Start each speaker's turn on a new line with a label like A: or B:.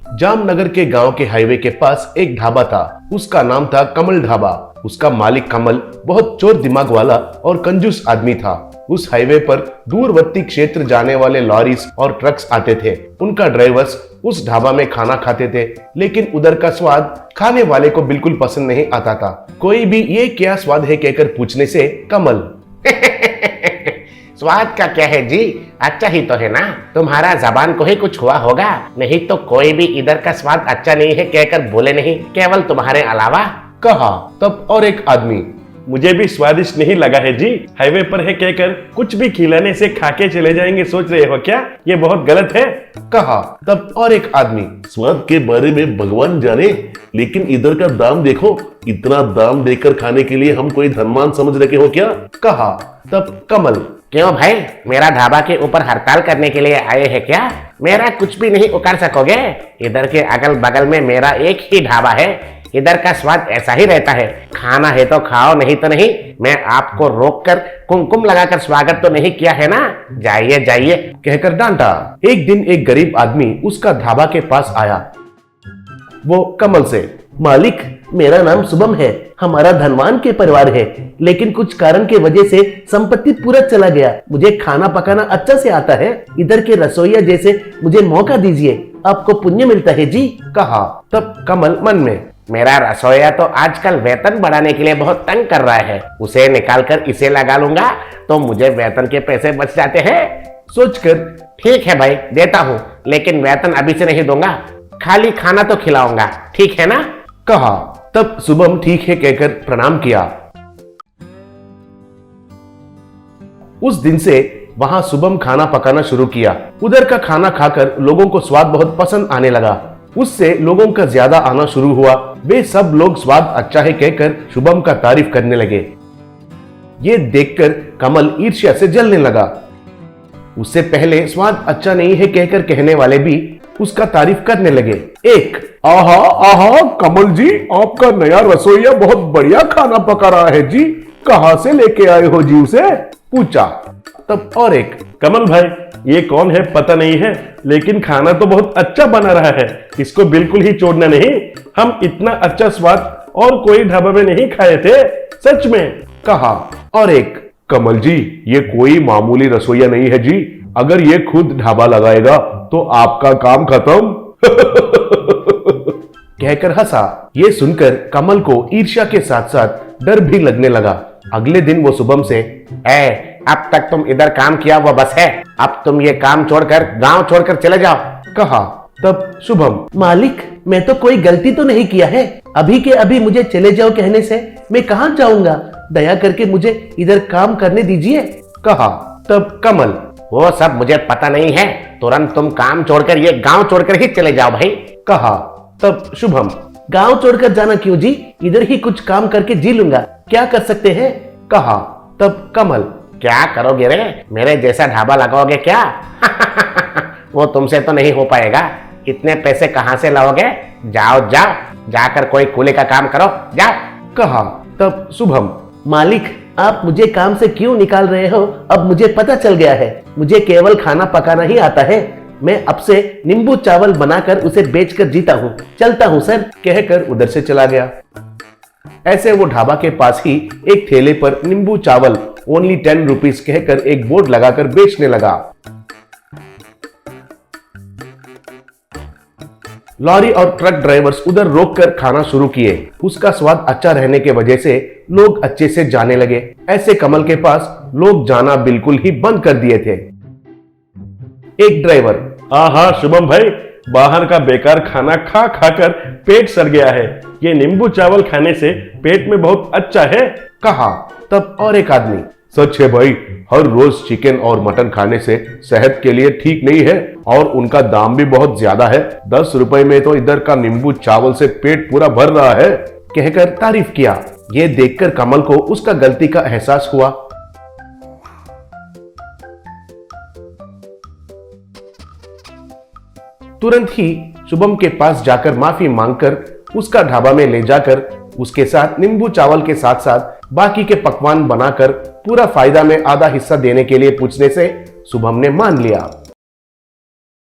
A: जामनगर के गांव के हाईवे के पास एक ढाबा था। उसका नाम था कमल ढाबा। उसका मालिक कमल बहुत चोर दिमाग वाला और कंजूस आदमी था। उस हाईवे पर दूरवर्ती क्षेत्र जाने वाले लॉरीज और ट्रक्स आते थे। उनका ड्राइवर्स उस ढाबा में खाना खाते थे, लेकिन उधर का स्वाद खाने वाले को बिल्कुल पसंद नहीं आता था। कोई भी ये क्या स्वाद है कहकर पूछने से कमल
B: स्वाद का क्या है जी, अच्छा ही तो है ना। तुम्हारा जबान को ही कुछ हुआ होगा, नहीं तो कोई भी इधर का स्वाद अच्छा नहीं है कहकर बोले नहीं, केवल तुम्हारे अलावा,
A: कहा। तब और एक आदमी,
C: मुझे भी स्वादिष्ट नहीं लगा है जी। हाईवे पर है कहकर कुछ भी खिलाने से खाके चले जाएंगे सोच रहे हो क्या? ये बहुत गलत है,
A: कहा। तब और एक आदमी,
D: स्वाद के बारे में भगवान जाने, लेकिन इधर का दाम देखो। इतना दाम देकर खाने के लिए हम कोई धनवान समझ रखे हो क्या?
A: कहा। तब कमल,
B: क्यों भाई, मेरा ढाबा के ऊपर हड़ताल करने के लिए आए हैं क्या? मेरा कुछ भी नहीं उखाड़ सकोगे। इधर के अगल बगल में मेरा एक ही ढाबा है, इधर का स्वाद ऐसा ही रहता है। खाना है तो खाओ, नहीं तो नहीं। मैं आपको रोककर कुमकुम लगाकर स्वागत तो नहीं किया है ना, जाइए जाइए
A: कहकर डांटा। एक दिन एक गरीब आदमी उसका ढाबा के पास आया। वो कमल से,
E: मालिक, मेरा नाम शुभम है, हमारा धनवान के परिवार है, लेकिन कुछ कारण के वजह से संपत्ति पूरा चला गया। मुझे खाना पकाना अच्छा से आता है, इधर के रसोइया जैसे मुझे मौका दीजिए, आपको पुण्य मिलता है जी,
A: कहा। तब कमल मन में,
B: मेरा रसोइया तो आजकल वेतन बढ़ाने के लिए बहुत तंग कर रहा है, उसे निकालकर इसे लगा लूंगा तो मुझे वेतन के पैसे बच जाते हैं।
A: सोचकर,
B: ठीक है भाई, देता हूँ, लेकिन वेतन अभी से नहीं दूंगा, खाली खाना तो खिलाऊंगा, ठीक है ना,
A: कहा। तब शुभम ठीक है कहकर प्रणाम किया। उस दिन से वहां शुभम खाना पकाना शुरू किया। उधर का खाना खाकर लोगों को स्वाद बहुत पसंद आने लगा। उससे लोगों का ज्यादा आना शुरू हुआ। वे सब लोग स्वाद अच्छा है कहकर शुभम का तारीफ करने लगे। ये देखकर कमल ईर्ष्या से जलने लगा। उससे पहले स्वाद अच्छा नहीं है कहकर कहने वाले भी उसका तारीफ करने लगे। एक,
D: आहा आहा, कमल जी, आपका नया रसोइया बहुत बढ़िया खाना पका रहा है जी, कहां से लेके आए हो जी उसे?
A: पूछा। तब और एक,
C: कमल भाई, ये कौन है पता नहीं है, लेकिन खाना तो बहुत अच्छा बना रहा है, इसको बिल्कुल ही छोड़ना नहीं। हम इतना अच्छा स्वाद और कोई ढाबा में नहीं खाए थे, सच में,
A: कहा। और एक,
D: कमल जी, ये कोई मामूली रसोइया नहीं है जी, अगर ये खुद ढाबा लगाएगा तो आपका काम खत्म।
A: कहकर हंसा। ये सुनकर कमल को ईर्ष्या के साथ साथ डर भी लगने लगा। अगले दिन वो शुभम से,
B: अब तक तुम इधर काम किया वो बस है, अब तुम ये काम छोड़कर गांव छोड़कर चले जाओ,
A: कहा। तब शुभम,
E: मालिक, मैं तो कोई गलती तो नहीं किया है, अभी के अभी मुझे चले जाओ कहने से मैं कहाँ जाऊंगा, दया करके मुझे इधर काम करने दीजिए,
A: कहा। तब कमल,
B: वो सब मुझे पता नहीं है, तुरंत तुम काम छोड़कर ये गांव छोड़कर ही चले जाओ भाई,
A: कहा। तब शुभम,
E: गांव छोड़कर जाना क्यों जी, इधर ही कुछ काम करके जी लूंगा, क्या कर सकते हैं,
A: कहा। तब कमल,
B: क्या करोगे रे, मेरे जैसा ढाबा लगाओगे क्या? वो तुमसे तो नहीं हो पाएगा, इतने पैसे कहां से लाओगे, जाओ जाओ, जाकर कोई कूली का काम करो, जाओ,
A: कहा। तब शुभम,
E: मालिक, आप मुझे काम से क्यों निकाल रहे हो, अब मुझे पता चल गया है, मुझे केवल खाना पकाना ही आता है, मैं अब से नींबू चावल बनाकर उसे बेचकर जीता हूँ, चलता हूँ सर,
A: कहकर उधर से चला गया। ऐसे वो ढाबा के पास ही एक ठेले पर नींबू चावल ओनली 10 रुपीज कहकर एक बोर्ड लगाकर बेचने लगा। लॉरी और ट्रक ड्राइवर्स उधर रोककर खाना शुरू किए। उसका स्वाद अच्छा रहने के वजह से लोग अच्छे से जाने लगे। ऐसे कमल के पास लोग जाना बिल्कुल ही बंद कर दिए थे। एक ड्राइवर,
C: आहा शुभम भाई, बाहर का बेकार खाना खा खाकर पेट सड़ गया है, ये नींबू चावल खाने से पेट में बहुत अच्छा है,
A: कहा। तब और एक आदमी,
D: सच है भाई, हर रोज चिकन और मटन खाने से सेहत के लिए ठीक नहीं है और उनका दाम भी बहुत ज्यादा है। 10 रुपए में तो इधर का नींबू चावल से पेट पूरा भर रहा है,
A: कहकर तारीफ किया। ये देखकर कमल को उसका गलती का एहसास हुआ। तुरंत ही शुभम के पास जाकर माफी मांगकर उसका ढाबा में ले जाकर उसके साथ नींबू चावल के साथ साथ बाकी के पकवान बनाकर पूरा फायदा में आधा हिस्सा देने के लिए पूछने से शुभम ने मान लिया।